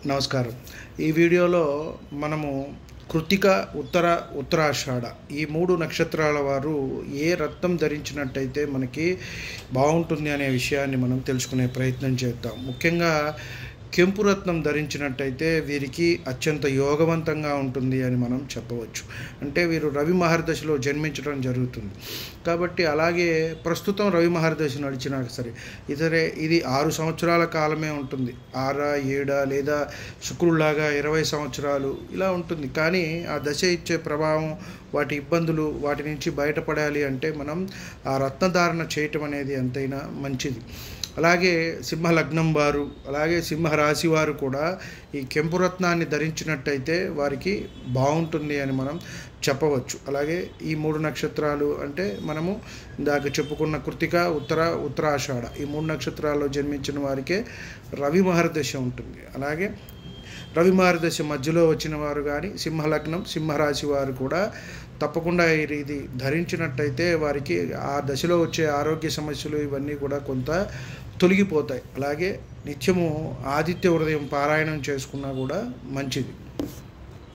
నమస్కారం. ఈ వీడియోలో మనము కృత్తిక, ఉత్తరాషాఢ ఈ 3 నక్షత్రాల వారు ఏ రత్నం ధరించినట్టయితే మనకి బాగుంటుంది అనే విషయాన్ని మనం తెలుసుకునే ప్రయత్నం చేద్దాం. ముఖ్యంగా కెంపు రత్నం ధరించినట్టయితే వీరికి అత్యంత యోగవంతంగా ఉంటుంది అని మనం చెప్పవచ్చు. అంటే వీరు రవి మహర్దశలో జన్మించడం జరుగుతుంది కాబట్టి, అలాగే ప్రస్తుతం రవి మహర్దశ నడిచినా సరే ఇది 6 సంవత్సరాల కాలమే ఉంటుంది. 6, 7 లేదా శుక్రుడిలాగా 20 సంవత్సరాలు ఇలా ఉంటుంది. కానీ ఆ దశ ఇచ్చే ప్రభావం, వాటి ఇబ్బందులు, వాటి నుంచి బయటపడాలి అంటే మనం ఆ రత్నధారణ చేయటం అనేది ఎంతైనా మంచిది. అలాగే సింహ లగ్నం వారు, అలాగే సింహ రాశి వారు కూడా ఈ కెంపు రత్నాన్ని ధరించినట్టయితే వారికి బాగుంటుంది అని మనం చెప్పవచ్చు. అలాగే ఈ 3 నక్షత్రాలు అంటే మనము ఇందాక చెప్పుకున్న కృత్తిక, ఉత్తరాషాఢ ఈ 3 నక్షత్రాల్లో జన్మించిన వారికే రవి మహర్దశ ఉంటుంది. అలాగే రవి మహర్దశ మధ్యలో వచ్చిన వారు కానీ సింహలగ్నం, సింహరాశి వారు కూడా తప్పకుండా ఇది ధరించినట్టయితే వారికి ఆ దశలో వచ్చే ఆరోగ్య సమస్యలు ఇవన్నీ కూడా కొంత తొలగిపోతాయి. అలాగే నిత్యము ఆదిత్య హృదయం పారాయణం చేసుకున్నా కూడా మంచిది.